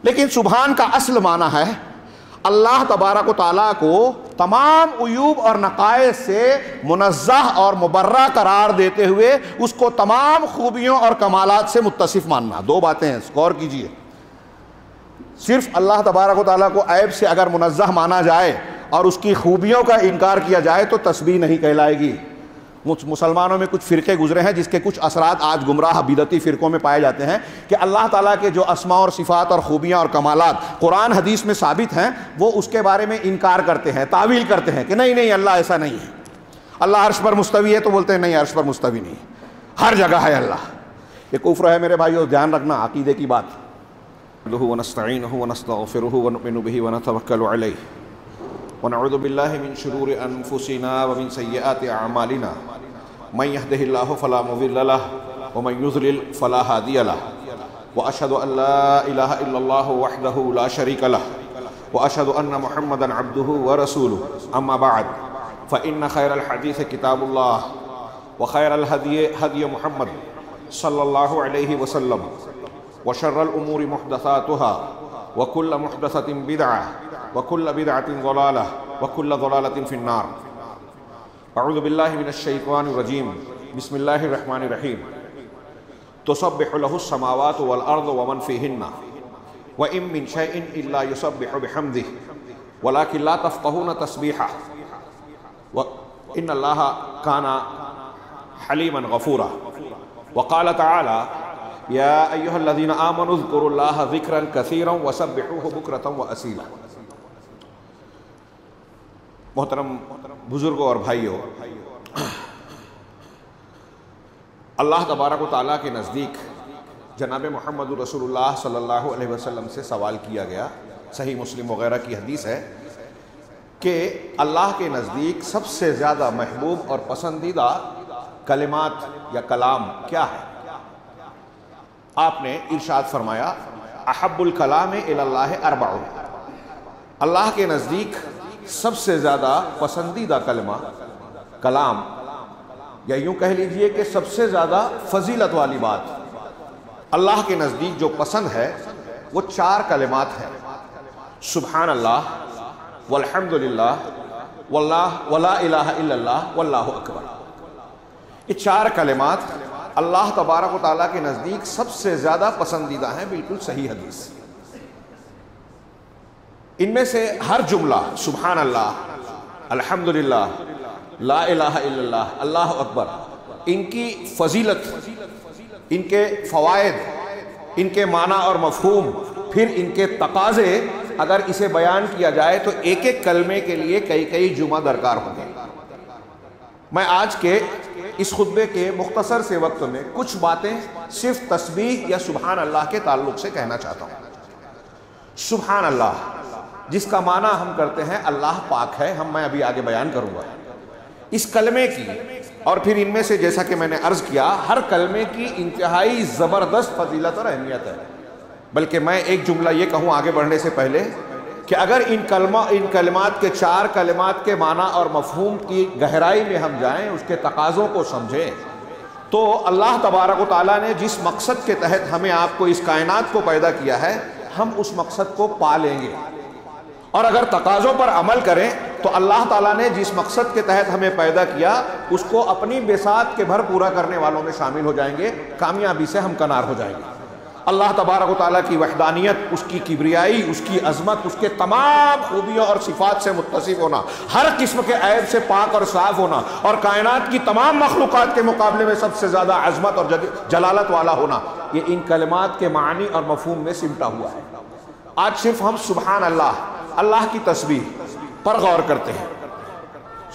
لیکن سبحان کا اصل معنی ہے اللہ تبارک و تعالیٰ کو تمام عیوب اور نقائص سے منزہ اور مبرہ قرار دیتے ہوئے اس کو تمام خوبیوں اور کمالات سے متصف ماننا. دو باتیں ہیں، غور کیجئے. صرف اللہ تبارک و تعالیٰ کو عیب سے اگر منزہ مانا جائے اور اس کی خوبیوں کا انکار کیا جائے تو تسبیح نہیں کہلائے گی. مسلمانوں میں کچھ فرقے گزرے ہیں جس کے کچھ اثرات آج گمراہ بدعتی فرقوں میں پائے جاتے ہیں کہ اللہ تعالیٰ کے جو اسماء اور صفات اور خوبیاں اور کمالات قرآن حدیث میں ثابت ہیں وہ اس کے بارے میں انکار کرتے ہیں، تعویل کرتے ہیں کہ نہیں اللہ ایسا نہیں ہے. اللہ عرش پر مستوی ہے تو بولتے ہیں نہیں، عرش پر مستوی نہیں، ہر جگہ ہے اللہ. یہ کفر ہے میرے بھائیو، دھیان رکھنا عقیدے کی بات. ونستعینہ ونستغفرہ ونؤمن بہ ونتوکل علیہ ونعوذ باللہ من شرور انفسنا ومن سیئات اعمالنا من يهده الله فلا مضل له ومن يضلل فلا هادي له واشهد ان لا اله الا الله وحده لا شريك له واشهد ان محمدا عبده ورسوله اما بعد فان خير الحديث كتاب الله وخير الهدي هدي محمد صلى الله عليه وسلم وشر الامور محدثاتها وكل محدثة بدعة وكل بدعة ضلالة وكل ضلالة في النار. اعوذ باللہ من الشیطان الرجیم. بسم اللہ الرحمن الرحیم. تسبح له السماوات والارض ومن فیہن وان من شیء الا یسبح بحمده ولکن لا تفقهون تسبیحہ ان اللہ کان حلیما غفورا. وقال تعالی یا ایھا الذین آمنوا اذکروا اللہ ذکرا کثیرا وسبحوہ بکرۃ واصیلا. محترم بزرگوں اور بھائیوں، اللہ تبارک و تعالیٰ کے نزدیک جناب محمد رسول اللہ صلی اللہ علیہ وسلم سے سوال کیا گیا. صحیح مسلم وغیرہ کی حدیث ہے کہ اللہ کے نزدیک سب سے زیادہ محبوب اور پسندیدہ کلمات یا کلام کیا ہے؟ آپ نے ارشاد فرمایا احب الکلام الی اللہ اربع. اللہ کے نزدیک سب سے زیادہ پسندیدہ کلمہ، کلام، یا یوں کہہ لیجئے کہ سب سے زیادہ فضیلت والی بات اللہ کے نزدیک جو پسند ہے وہ 4 کلمات ہیں. سبحان اللہ والحمد للہ ولا الہ الا اللہ واللہ اکبر. یہ 4 کلمات اللہ تبارک و تعالیٰ کے نزدیک سب سے زیادہ پسندیدہ ہیں. بالکل صحیح حدیث. ان میں سے ہر جملہ سبحان اللہ، الحمدللہ، لا الہ الا اللہ، اللہ اکبر، ان کی فضیلت، ان کے فوائد، ان کے معنی اور مفہوم، پھر ان کے تقاضے اگر اسے بیان کیا جائے تو ایک ایک کلمے کے لیے کئی جمعہ درکار ہوں گے. میں آج کے اس خطبے کے مختصر سے وقت میں کچھ باتیں صرف تسبیح یا سبحان اللہ کے تعلق سے کہنا چاہتا ہوں. سبحان اللہ جس کا معنی ہم کرتے ہیں اللہ پاک ہے، میں ابھی آگے بیان کروں گا. اس کلمے کی اور پھر ان میں سے جیسا کہ میں نے عرض کیا ہر کلمے کی انتہائی زبردست فضیلت اور اہمیت ہے. بلکہ میں ایک جملہ یہ کہوں آگے بڑھنے سے پہلے کہ اگر ان کلمات کے 4 کلمات کے معنی اور مفہوم کی گہرائی میں ہم جائیں، اس کے تقاضوں کو سمجھیں، تو اللہ تبارک و تعالیٰ نے جس مقصد کے تحت ہمیں آپ کو اس کائنات کو پیدا کیا ہے ہم اس مقصد کو پا لیں گے. اور اگر تقاضوں پر عمل کریں تو اللہ تعالیٰ نے جس مقصد کے تحت ہمیں پیدا کیا اس کو اپنی بساط کے بھر پورا کرنے والوں میں شامل ہو جائیں گے، کامیابی سے ہم کنار ہو جائیں گے. اللہ تبارک و تعالیٰ کی وحدانیت، اس کی کبریائی، اس کی عظمت، اس کے تمام خوبیوں اور صفات سے متصف ہونا، ہر قسم کے عیب سے پاک اور صاف ہونا، اور کائنات کی تمام مخلوقات کے مقابلے میں سب سے زیادہ عظمت اور جلالت والا ہونا، یہ ان کلمات کے معنی اور مفہوم میں سمٹا ہوا ہے. آج صرف ہم سبحان اللہ، اللہ کی تسبیح پر غور کرتے ہیں.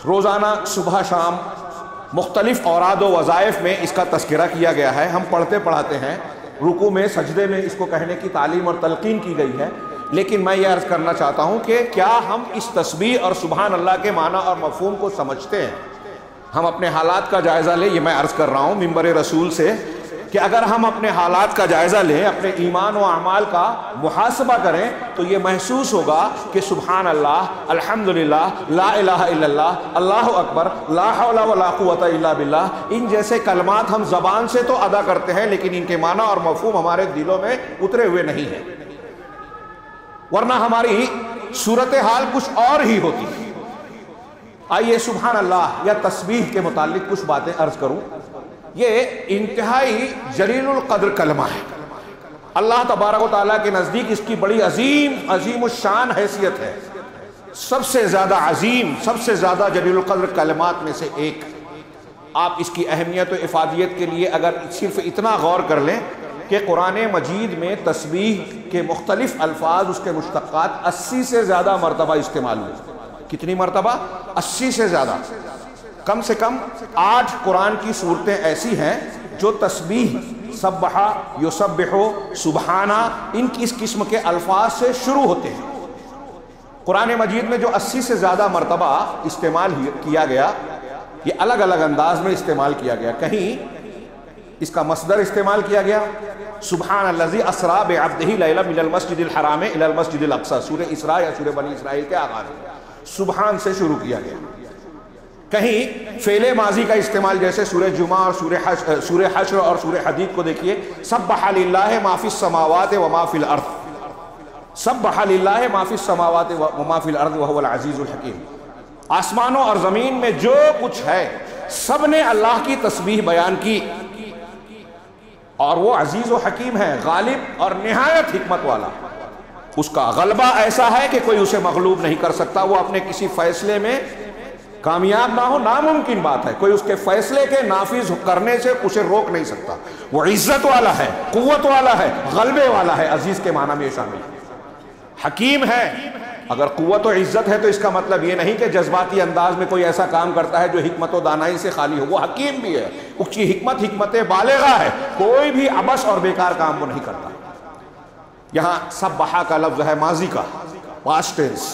روزانہ صبح شام مختلف اوراد و وظائف میں اس کا تذکرہ کیا گیا ہے. ہم پڑھتے پڑھاتے ہیں، رکوع میں سجدے میں اس کو کہنے کی تعلیم اور تلقین کی گئی ہے. لیکن میں یہ عرض کرنا چاہتا ہوں کہ کیا ہم اس تسبیح اور سبحان اللہ کے معنی اور مفہوم کو سمجھتے ہیں؟ ہم اپنے حالات کا جائزہ لیں. یہ میں عرض کر رہا ہوں منبر رسول سے کہ اگر ہم اپنے حالات کا جائزہ لیں، اپنے ایمان و اعمال کا محاسبہ کریں تو یہ محسوس ہوگا کہ سبحان اللہ، الحمدللہ، لا الہ الا اللہ، اللہ اکبر، لا حول ولا قوت الا باللہ، ان جیسے کلمات ہم زبان سے تو ادا کرتے ہیں لیکن ان کے معنی اور مفہوم ہمارے دلوں میں اترے ہوئے نہیں ہیں. ورنہ ہماری صورتحال کچھ اور ہی ہوتی. آئیے سبحان اللہ یا تسبیح کے متعلق کچھ باتیں عرض کروں. یہ انتہائی جلیل القدر کلمہ ہے. اللہ تبارک و تعالیٰ کے نزدیک اس کی بڑی عظیم الشان حیثیت ہے. سب سے زیادہ عظیم، سب سے زیادہ جلیل القدر کلمات میں سے ایک. آپ اس کی اہمیت و افادیت کے لیے اگر صرف اتنا غور کر لیں کہ قرآن مجید میں تسبیح کے مختلف الفاظ، اس کے مشتقات 80 سے زیادہ مرتبہ استعمال ہوئے. کتنی مرتبہ؟ 80 سے زیادہ. کم سے کم 8 قرآن کی صورتیں ایسی ہیں جو تسبیح، سبح، یسبح، سبحانہ، اس قسم کے الفاظ سے شروع ہوتے ہیں. قرآن مجید میں جو 80 سے زیادہ مرتبہ استعمال کیا گیا، یہ الگ الگ انداز میں استعمال کیا گیا. کہیں اس کا مصدر استعمال کیا گیا، سبحان الذی اسریٰ بعبدہ لیلا من المسجد الحرام الی المسجد الاقصی، سورہ اسراء یا سورہ بنی اسرائیل کے آغاز میں سبحان سے شروع کیا گیا. کہیں فعل ماضی کا استعمال، جیسے سورہ جمعہ اور سورہ حشر اور سورہ حدید کو دیکھیے، سبح للہ ما فی السماوات و ما فی الارض، سبح للہ ما فی السماوات و ما فی الارض وهو العزیز الحکیم. آسمانوں اور زمین میں جو کچھ ہے سب نے اللہ کی تسبیح بیان کی، اور وہ عزیز و حکیم ہے، غالب اور نہایت حکمت والا. اس کا غلبہ ایسا ہے کہ کوئی اسے مغلوب نہیں کر سکتا. وہ اپنے کسی فیصلے میں کامیاب نہ ہو، ناممکن بات ہے. کوئی اس کے فیصلے کے نافذ کرنے سے اسے روک نہیں سکتا. وہ عزت والا ہے، قوت والا ہے، غلبے والا ہے. عزیز کے معنی میں شامل ہے. حکیم ہے. اگر قوت و عزت ہے تو اس کا مطلب یہ نہیں کہ جذباتی انداز میں کوئی ایسا کام کرتا ہے جو حکمت و دانائی سے خالی ہو. وہ حکیم بھی ہے، اس کی حکمت بالغہ ہے. کوئی بھی عبث اور بیکار کام وہ نہیں کرتا. یہاں سبحا کا لفظ ہے ماضی کا، پاسٹ ٹینس.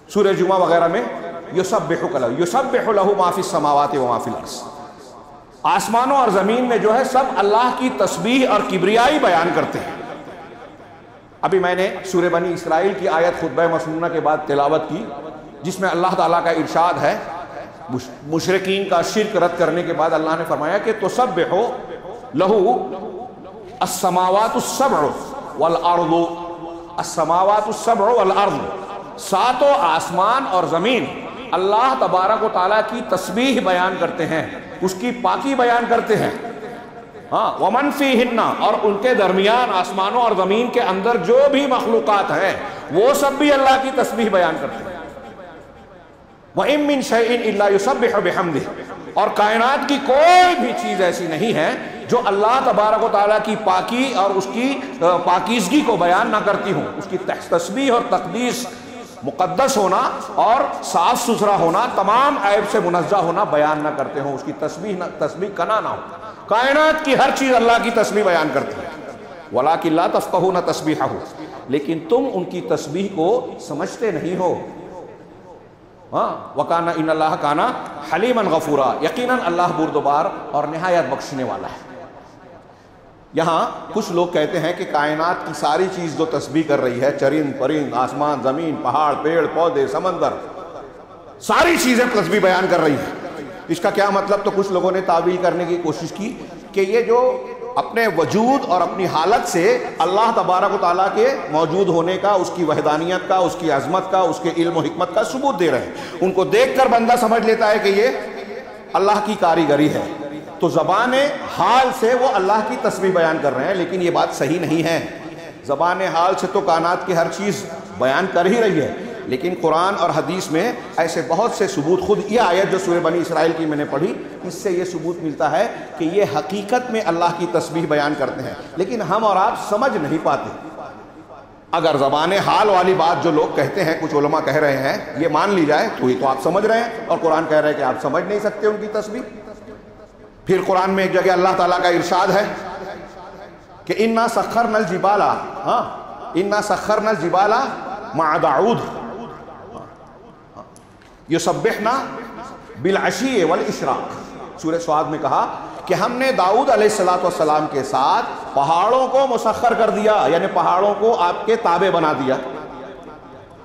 سورہ جمعہ وغیرہ میں یسبح کا لفظ، یسبح لہ ما فی السماوات و ما فی الارض. آسمانوں اور زمین میں جو ہے سب اللہ کی تسبیح اور کبریائی بیان کرتے ہیں. ابھی میں نے سورہ بنی اسرائیل کی آیت خطبہ مسنونہ کے بعد تلاوت کی، جس میں اللہ تعالیٰ کا ارشاد ہے، مشرکین کا شرک رد کرنے کے بعد اللہ نے فرمایا کہ تسبح لہ السماوات السبع والارض، السماوات السبع والارض، ساتوں آسمان اور زمین اللہ تبارک و تعالیٰ کی تسبیح بیان کرتے ہیں، اس کی پاکی بیان کرتے ہیں. ہاں، ومن فیہن، اور ان کے درمیان آسمانوں اور زمین کے اندر جو بھی مخلوقات ہیں وہ سب بھی اللہ کی تسبیح بیان کرتے ہیں. وَإِن مِّن شَيْءٍ إِلَّا يُسَبِّحُ بِحَمْدِهِ، اور کائنات کی کوئی بھی چیز ایسی نہیں ہے جو اللہ تبارک و تعالیٰ کی پاکی اور اس کی پاکیزگی کو بیان نہ کرتی ہوں. اس کی تسبیح اور تقدیس، مقدس ہونا اور صاف ستھرا ہونا، تمام عیب سے منزہ ہونا بیان نہ کرتے ہوں. اس کی تسبیح کنا نہ ہو. کائنات کی ہر چیز اللہ کی تسبیح بیان کرتی ہے. وَلَٰكِن لَا تَفْقَهُونَ تَسْبِيحَهُ، لیکن تم ان کی تسبیح کو سمجھتے نہیں ہو. ہاں، وَكَانَ إِنَّ اللَّهَ كَانَ حَلِيمًا غَفُورًا، یقیناً اللہ بردبار اور نہایت بخشنے والا ہے. یہاں کچھ لوگ کہتے ہیں کہ کائنات کی ساری چیز جو تسبیح کر رہی ہے، چرند پرند، آسمان زمین، پہاڑ پیڑ پودے سمندر، ساری چیزیں تسبیح بیان کر رہی ہیں. اس کا کیا مطلب؟ تو کچھ لوگوں نے تعویل کرنے کی کوشش کی کہ یہ جو اپنے وجود اور اپنی حالت سے اللہ تبارک و تعالیٰ کے موجود ہونے کا، اس کی وحدانیت کا، اس کی عظمت کا، اس کے علم و حکمت کا ثبوت دے رہے ہیں. ان کو دیکھ کر بندہ سمجھ لیتا ہے کہ یہ اللہ کی کاریگری ہے، تو زبان حال سے وہ اللہ کی تسبیح بیان کر رہے ہیں. لیکن یہ بات صحیح نہیں ہے. زبان حال سے تو کائنات کی ہر چیز بیان کر ہی رہی ہے، لیکن قرآن اور حدیث میں ایسے بہت سے ثبوت، خود یہ آیت جو سورہ بنی اسرائیل کی میں نے پڑھی، اس سے یہ ثبوت ملتا ہے کہ یہ حقیقت میں اللہ کی تسبیح بیان کرتے ہیں، لیکن ہم اور آپ سمجھ نہیں پاتے. اگر زبان حال والی بات جو لوگ کہتے ہیں، کچھ علماء کہہ رہے ہیں، یہ مان لی جائے تو یہ تو آپ سمجھ رہے ہیں، اور قرآن کہہ رہے ہیں کہ آپ سمجھ نہیں سکتے ان کی تسبیح. پھر قرآن میں ایک جگہ اللہ تعالیٰ کا ارشاد ہے کہ اِنَّا سَخَّرْنَا الْجِبَالَ، اِنَّا سَخَّرْنَا الْجِبَالَ مَعَ دَاؤُد یسبحنا بالعشی والاشراق. سورہ سعد میں کہا کہ ہم نے داؤد علیہ السلام کے ساتھ پہاڑوں کو مسخر کر دیا، یعنی پہاڑوں کو آپ کے تابع بنا دیا،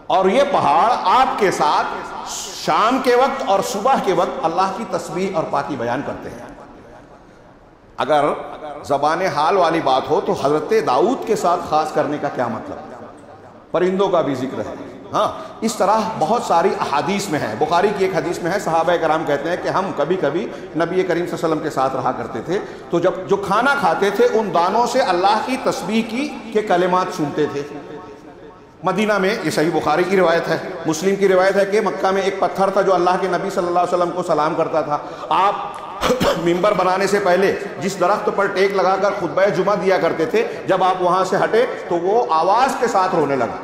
اور یہ پہاڑ آپ کے ساتھ شام کے وقت اور صبح کے وقت اللہ کی تسبیح اور پاکی بیان کرتے ہیں. اگر زبان حال والی بات ہو تو حضرت داؤد کے ساتھ خاص کرنے کا کیا مطلب؟ پرندوں کا بھی ذکر ہے. ہاں اس طرح بہت ساری احادیث میں ہیں. بخاری کی ایک حدیث میں ہے صحابہ کرام کہتے ہیں کہ ہم کبھی کبھی نبی کریم صلی اللہ علیہ وسلم کے ساتھ رہا کرتے تھے تو جب جو کھانا کھاتے تھے ان دانوں سے اللہ کی تسبیح کے کلمات سنتے تھے. مدینہ میں، یہ صحیح بخاری کی روایت ہے، مسلم کی روایت ہے کہ مکہ میں ایک پتھر تھا جو اللہ کے نبی صلی اللہ علیہ وسلم کو سلام کرتا تھا. آپ منبر بنانے سے پہلے جس درخت پر ٹیک لگا کر خطبہ جمعہ دیا کرتے تھے، جب آپ وہاں سے ہٹے تو وہ آواز کے ساتھ رونے لگا.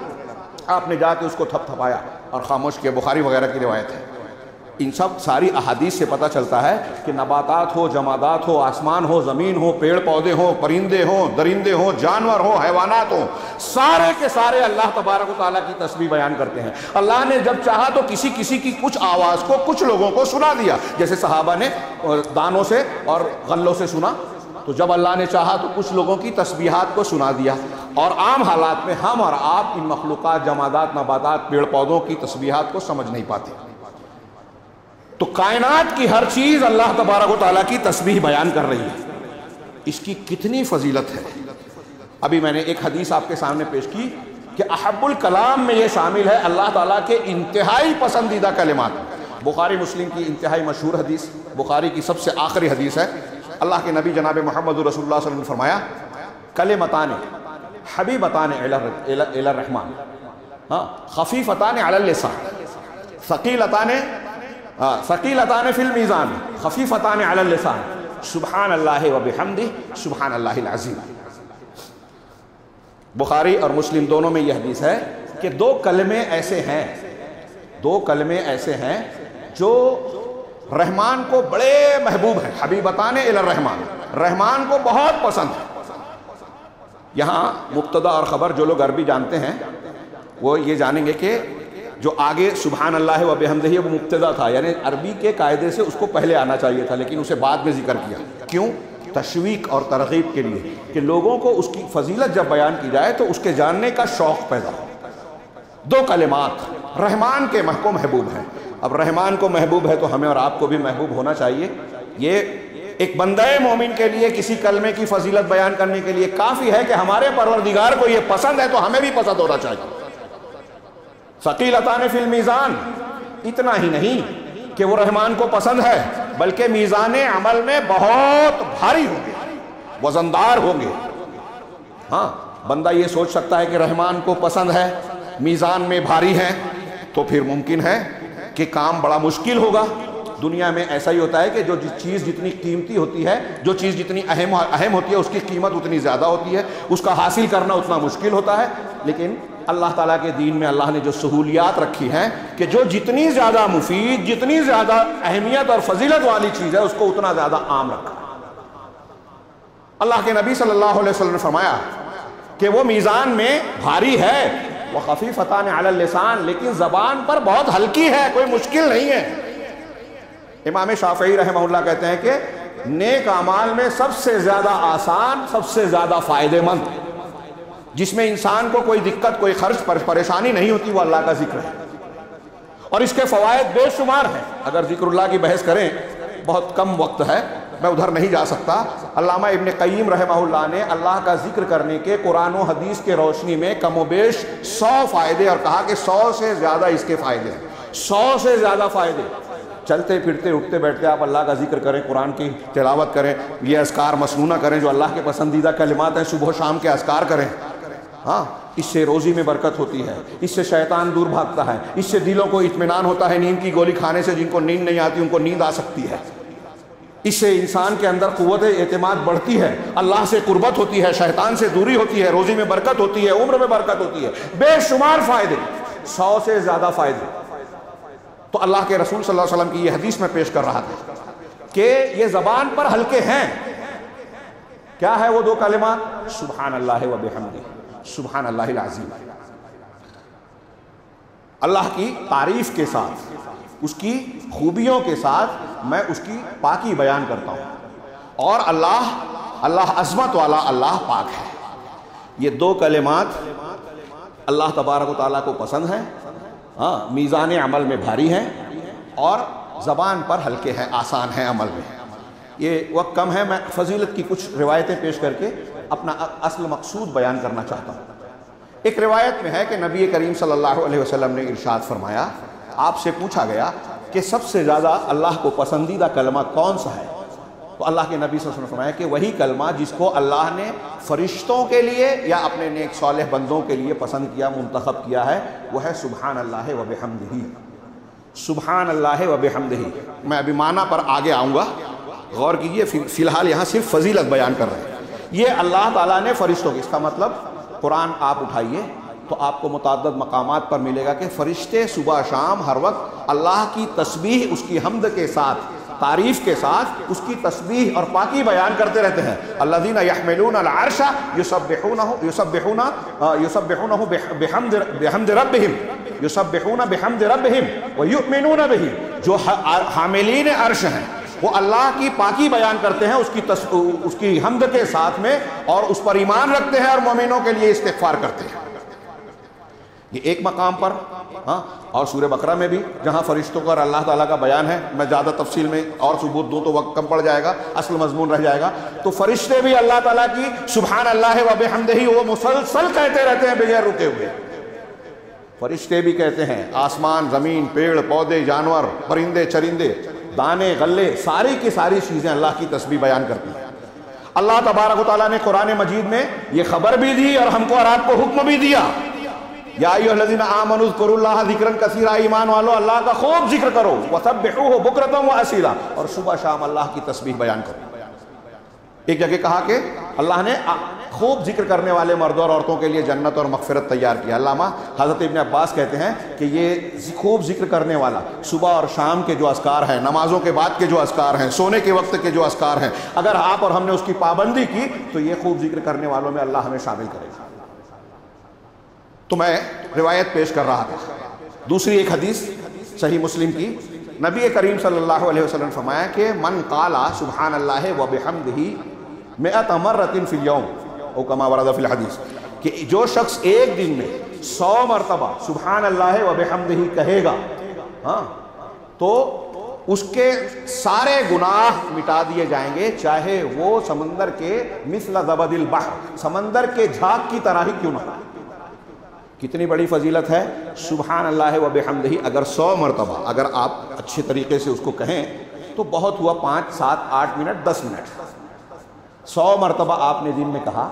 آپ نے جا کے اس کو تھپ تھپایا اور خاموش کیا. بخاری وغیرہ کی روایت ہے. ان سب ساری احادیث سے پتہ چلتا ہے کہ نباتات ہو، جمادات ہو، آسمان ہو، زمین ہو، پیڑ پودے ہوں، پرندے ہوں، درندے ہوں، جانور ہوں، حیوانات ہوں، سارے کے سارے اللہ تبارک و تعالیٰ کی تسبیح بیان کرتے ہیں. اللہ نے جب چاہا تو کسی کی کچھ آواز کو کچھ لوگوں کو سنا دیا، جیسے صحابہ نے دانوں سے اور غلوں سے سنا، تو جب اللہ نے چاہا تو کچھ لوگوں کی تسبیحات کو سنا دیا. اور عام حالات میں ہم اور آپ ان مخلوقات، جمادات، نباتات، پیڑ پودوں کی تسبیحات کو سمجھ نہیں پاتے. تو کائنات کی ہر چیز اللہ تبارک و تعالیٰ کی تسبیح بیان کر رہی ہے. اس کی کتنی فضیلت ہے. ابھی میں نے ایک حدیث آپ کے سامنے پیش کی کہ احب الکلام میں یہ شامل ہے اللہ تعالیٰ کے انتہائی پسندیدہ کلمات. بخاری مسلم کی انتہائی مشہور حدیث، بخاری کی سب سے آخری حدیث ہے. اللہ کے نبی جناب محمد رسول اللہ صلی اللہ علیہ وسلم نے فرمایا کلمتان حبیبتان الی الرحمن، خفیفتان علی اللسان، ثقیلتان فی المیزان، خفیفتان علی اللسان، سبحان اللہ و بحمدہ سبحان اللہ العظیم. بخاری اور مسلم دونوں میں یہ حدیث ہے کہ دو کلمے ایسے ہیں جو رحمان کو بڑے محبوب ہیں. حبیبتان الی الرحمن، رحمان کو بہت پسند ہے. یہاں مبتدا اور خبر جو لوگ عربی جانتے ہیں وہ یہ جانیں گے کہ جو آگے سبحان اللہ و بحمدہ وہ مبتدا تھا، یعنی عربی کے قاعدے سے اس کو پہلے آنا چاہیے تھا، لیکن اسے بعد میں ذکر کیا. کیوں؟ تشویق اور ترغیب کے لیے کہ لوگوں کو اس کی فضیلت جب بیان کی جائے تو اس کے جاننے کا شوق پیدا ہو. دو کلمات رحمان کے کو محبوب ہیں. اب رحمان کو محبوب ہے تو ہمیں اور آپ کو بھی محبوب ہونا چاہیے. یہ ایک بندہ مومن کے لیے کسی کلمے کی فضیلت بیان کرنے کے لیے کافی ہے کہ ہمارے پروردگار کو یہ پسند ہے تو ہمیں بھی پسند ہونا چاہیے. ثقیلتان فی المیزان، اتنا ہی نہیں کہ وہ رحمان کو پسند ہے بلکہ میزان عمل میں بہت بھاری ہوں گے، وزندار ہوں گے. ہاں بندہ یہ سوچ سکتا ہے کہ رحمان کو پسند ہے، میزان میں بھاری ہے، تو پھر ممکن ہے کہ کام بڑا مشکل ہوگا. دنیا میں ایسا ہی ہوتا ہے کہ جو چیز جتنی قیمتی ہوتی ہے، جو چیز جتنی اہم ہوتی ہے، اس کی قیمت اتنی زیادہ ہوتی ہے، اس کا حاصل کرنا اتنا مشکل ہوتا ہے. لیکن اللہ تعالیٰ کے دین میں اللہ نے جو سہولیات رکھی ہیں کہ جو جتنی زیادہ مفید، جتنی زیادہ اہمیت اور فضیلت والی چیز ہے اس کو اتنا زیادہ عام رکھا. اللہ کے نبی صلی اللہ علیہ وسلم نے فرمایا کہ وہ میزان میں بھاری ہے، وخفیفتان علی اللسان، لیکن زبان پر بہت ہلکی ہے، کوئی مشکل نہیں ہے. امام شافعی رحمہ اللہ کہتے ہیں کہ نیک اعمال میں سب سے زیادہ آسان، سب سے زیادہ فائدہ مند، جس میں انسان کو کوئی دقت، کوئی خرچ پریشانی نہیں ہوتی، وہ اللہ کا ذکر ہے. اور اس کے فوائد بے شمار ہیں. اگر ذکر اللہ کی بحث کریں، بہت کم وقت ہے، میں ادھر نہیں جا سکتا. علامہ ابن قیم رحمہ اللہ نے اللہ کا ذکر کرنے کے قرآن و حدیث کے روشنی میں کم و بیش 100 فائدے، اور کہا کہ 100 سے زیادہ اس کے فائدے ہیں. 100 سے زیادہ فائدے. چلتے پھرتے اٹھتے بیٹھتے آپ اللہ کا ذکر کریں، قرآن کی تلاوت کریں، یہ اذکار مسنونہ کریں جو اللہ کے پسندیدہ کلمات ہیں، صبح و شام کے اذکار کریں. ہاں اس سے روزی میں برکت ہوتی ہے، اس سے شیطان دور بھاگتا ہے، اس سے دلوں کو اطمینان ہوتا ہے. نیند کی گولی کھانے سے جن کو نیند نہیں آتی ان کو نیند آ سکتی ہے. اس سے انسان کے اندر قوت اعتماد بڑھتی ہے، اللہ سے قربت ہوتی ہے، شیطان سے دوری ہوتی ہے، روزی میں برکت ہوتی ہے، عمر میں برکت ہوتی ہے. بے شمار فائدے، 100 سے زیادہ فائدے. تو اللہ کے رسول صلی اللہ علیہ وسلم کی یہ حدیث میں پیش کر رہا تھا کہ یہ زبان پر ہلکے ہیں. کیا ہے وہ دو کلمات؟ سبحان اللہ و بحمدہ سبحان اللہ العظیم. اللہ کی تعریف کے ساتھ، اس کی خوبیوں کے ساتھ میں اس کی پاکی بیان کرتا ہوں. اور اللہ عظمت والا، اللہ پاک ہے. یہ دو کلمات اللہ تبارک و تعالیٰ کو پسند ہیں، ہاں میزان عمل میں بھاری ہیں، اور زبان پر ہلکے ہیں، آسان ہیں عمل میں. یہ وقت کم ہے، میں فضیلت کی کچھ روایتیں پیش کر کے اپنا اصل مقصود بیان کرنا چاہتا ہوں. ایک روایت میں ہے کہ نبی کریم صلی اللہ علیہ وسلم نے ارشاد فرمایا، آپ سے پوچھا گیا کہ سب سے زیادہ اللہ کو پسندیدہ کلمہ کون سا ہے؟ تو اللہ کے نبی صلی اللہ علیہ وسلم نے فرمایا کہ وہی کلمہ جس کو اللہ نے فرشتوں کے لیے یا اپنے نیک صالح بندوں کے لیے پسند کیا، منتخب کیا ہے، وہ ہے سبحان اللہ و بحمدہ، سبحان اللہ و بحمدہ۔ میں ابھی معنی پر آگے آؤں گا، غور کیجئے، فی الحال یہاں صرف فضیلت بیان کر رہے ہیں۔ یہ اللہ تعالیٰ نے فرشتوں کی، اس کا مطلب قرآن آپ اٹھائیے تو آپ کو متعدد مقامات پر ملے گا کہ فرشتے صبح شام ہر وقت اللہ کی تسبیح، اس کی حمد کے ساتھ، تعریف کے ساتھ اس کی تسبیح اور پاکی بیان کرتے رہتے ہیں۔ الذین یحملون العرش یسبحونہ بحمد ربہم، یسبحون بحمد ربہم ویؤمنون بہ، جو حاملین عرش ہیں وہ اللہ کی پاکی بیان کرتے ہیں اس کی حمد کے ساتھ میں، اور اس پر ایمان رکھتے ہیں اور مومنوں کے لیے استغفار کرتے ہیں۔ یہ ایک مقام پر، اور سورہ بقرہ میں بھی جہاں فرشتوں کا اور اللہ تعالیٰ کا بیان ہے، میں زیادہ تفصیل میں اور ثبوت دوں تو وقت کم پڑ جائے گا، اصل مضمون رہ جائے گا۔ تو فرشتے بھی اللہ تعالیٰ کی سبحان اللہ و بحمدہ وہ مسلسل کہتے رہتے ہیں بغیر رکے ہوئے۔ فرشتے بھی کہتے ہیں، آسمان، زمین، پیڑ پودے، جانور، پرندے چرندے، دانے غلے، ساری کی ساری چیزیں اللہ کی تسبیح بیان کرتی ہیں۔ اللہ تبارک و تعالیٰ نے قرآن مجید میں یہ خبر بھی دی اور ہم کو اور آپ کو حکم بھی دیا، یا ایھا الذین آمنوا اذکروا اللہ ذکرا کثیرا، ایمان والو اللہ کا خوب ذکر کرو، وسبحوہ بکرۃ واسیلا، اور صبح شام اللہ کی تسبیح بیان کرو۔ ایک جگہ کہا کہ اللہ نے خوب ذکر کرنے والے مردوں اور عورتوں کے لیے جنت اور مغفرت تیار کیا۔ علامہ حضرت ابن عباس کہتے ہیں کہ یہ خوب ذکر کرنے والا صبح اور شام کے جو اذکار ہیں، نمازوں کے بعد کے جو اذکار ہیں، سونے کے وقت کے جو اذکار ہیں، اگر آپ اور ہم نے اس کی پابندی کی تو یہ خوب ذکر کرنے والوں میں اللہ ہمیں شامل کرے گا۔ تو میں روایت پیش کر رہا تھا، دوسری ایک حدیث صحیح مسلم کی، نبی کریم صلی اللہ علیہ وسلم نے فرمایا کہ من قال سبحان اللہ و بحمدہ مئۃ مرۃ فی اليوم او کما ورد فی الحدیث، کہ جو شخص ایک دن میں 100 مرتبہ سبحان اللہ و بحمدہ کہے گا، تو اس کے سارے گناہ مٹا دیے جائیں گے، چاہے وہ سمندر کے مثل زبد البحر، سمندر کے جھاگ کی طرح ہی کیوں نہ ہو۔ کتنی بڑی فضیلت ہے سبحان اللہ و بحمدہ۔ اگر 100 مرتبہ اگر آپ اچھے طریقے سے اس کو کہیں تو بہت ہوا 5 7 8 منٹ 10 منٹ، 100 مرتبہ آپ نے دن میں کہا۔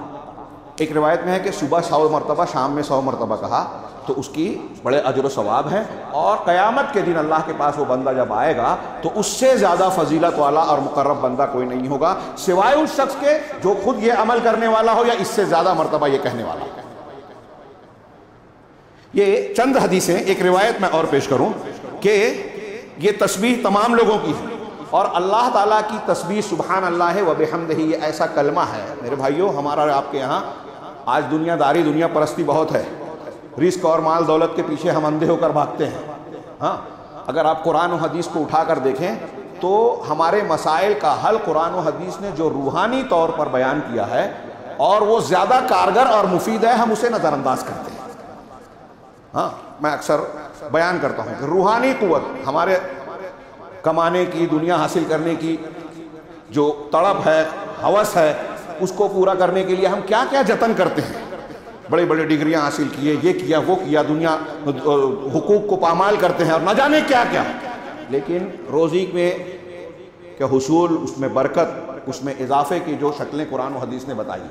ایک روایت میں ہے کہ صبح 100 مرتبہ، شام میں 100 مرتبہ کہا تو اس کی بڑے اجر و ثواب ہیں، اور قیامت کے دن اللہ کے پاس وہ بندہ جب آئے گا تو اس سے زیادہ فضیلت والا اور مقرب بندہ کوئی نہیں ہوگا سوائے اس شخص کے جو خود یہ عمل کرنے والا ہو یا اس سے زیادہ مرتبہ یہ کہنے والا ہو۔ یہ چند حدیثیں، ایک روایت میں اور پیش کروں کہ یہ تسبیح تمام لوگوں کی ہے، اور اللہ تعالیٰ کی تسبیح سبحان اللہ و بحمدہ یہ ایسا کلمہ ہے میرے بھائیوں، ہمارا اور آپ کے یہاں آج دنیا داری، دنیا پرستی بہت ہے، رزق اور مال دولت کے پیچھے ہم اندھے ہو کر بھاگتے ہیں۔ اگر آپ قرآن و حدیث کو اٹھا کر دیکھیں تو ہمارے مسائل کا حل قرآن و حدیث نے جو روحانی طور پر بیان کیا ہے اور وہ زیادہ کارگر اور مفید ہے، ہم اسے نظر انداز کرتے ہیں۔ میں اکثر بیان کرتا ہوں کہ روحانی قوت، ہمارے کمانے کی، دنیا حاصل کرنے کی جو تڑپ ہے، ہوس ہے، اس کو پورا کرنے کے لیے ہم کیا کیا جتن کرتے ہیں، بڑے بڑے ڈگریاں حاصل کیے، یہ کیا وہ کیا، دنیا حقوق کو پامال کرتے ہیں اور نہ جانے کیا کیا، لیکن روزی میں کہ حصول، اس میں برکت، اس میں اضافے کی جو شکلیں قرآن و حدیث نے بتائی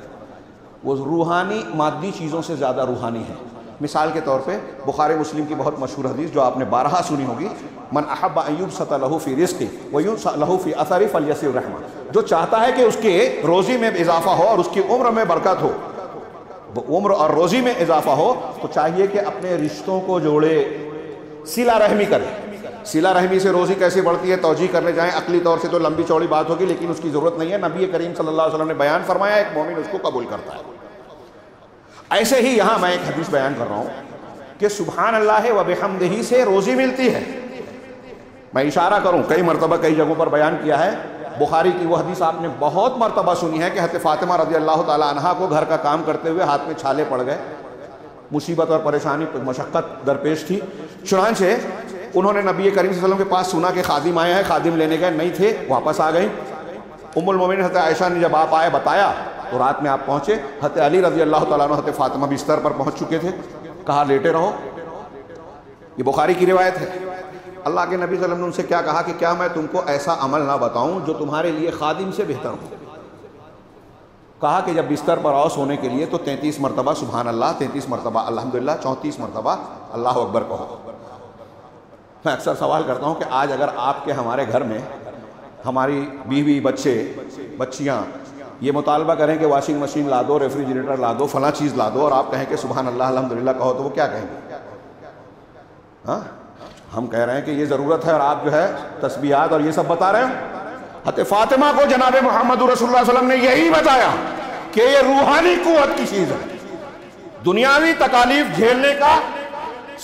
وہ روحانی مادی چیزوں سے زیادہ روحانی ہے۔ مثال کے طور پہ بخاری مسلم کی بہت مشہور حدیث جو آپ نے بارہا سنی ہوگی، من احب ان یبسط له فی رزقہ وینسأ له فی اثرہ فلیصل رحمہ، جو چاہتا ہے کہ اس کے روزی میں اضافہ ہو اور اس کی عمر میں برکت ہو، عمر اور روزی میں اضافہ ہو، تو چاہیے کہ اپنے رشتوں کو جوڑے، صلہ رحمی کرے۔ صلہ رحمی سے روزی کیسے بڑھتی ہے توجیہ کرنے جائیں عقلی طور سے تو لمبی چوڑی بات ہوگی، لیکن اس کی ضرورت نہیں ہے، نبی کریم صلی اللہ علیہ وسلم نے بیان فرمایا، ایک مومن اس کو قبول کرتا ہے۔ ایسے ہی یہاں میں ایک حدیث بیان کر رہا ہوں کہ سبحان اللہ و بحمدہ سے روزی ملتی ہے۔ میں اشارہ کروں، کئی مرتبہ کئی جگہوں پر بیان کیا ہے، بخاری کی وہ حدیث آپ نے بہت مرتبہ سنی ہے کہ حضرت فاطمہ رضی اللہ تعالی عنہا کو گھر کا کام کرتے ہوئے ہاتھ میں چھالے پڑ گئے، مصیبت اور پریشانی، مشقت درپیش تھی، چنانچہ انہوں نے نبی کریم صلی اللہ علیہ وسلم کے پاس سنا کہ خادم آئے ہیں، خادم لینے گئے، نہیں تھے، واپس آ گئیں۔ ام المومنین حضرت عائشہ نے جب آپ آئے بتایا تو رات میں آپ پہنچے، حضرت علی رضی اللہ تعالیٰ عنہ حضرت فاطمہ بستر پر پہنچ چکے تھے، کہا لیٹے رہو، یہ بخاری کی روایت ہے۔ اللہ کے نبی صلی اللہ علیہ وسلم نے ان سے کیا کہا کہ کیا میں تم کو ایسا عمل نہ بتاؤں جو تمہارے لیے خادم سے بہتر ہو؟ کہا کہ جب بستر پر آؤ سونے کے لیے تو 33 مرتبہ سبحان اللہ، 33 مرتبہ الحمدللہ، 34 مرتبہ اللہ اکبر کہو۔ میں اکثر سوال کرتا ہوں کہ آج اگر آپ کے ہمارے گھر میں ہماری بیوی، بچے، بچیاں یہ مطالبہ کریں کہ واشنگ مشین لا دو، ریفریجریٹر لا دو، فلاں چیز لا دو، اور آپ کہیں کہ سبحان اللہ الحمدللہ کہو، تو وہ کیا کہیں گے؟ ہاں، ہم کہہ رہے ہیں کہ یہ ضرورت ہے اور آپ جو ہے تسبیحات اور یہ سب بتا رہے ہیں۔ حضرت فاطمہ کو جناب محمد رسول اللہ صلی اللہ علیہ وسلم نے یہی بتایا کہ یہ روحانی قوت کی چیز ہے، دنیاوی تکالیف جھیلنے کا،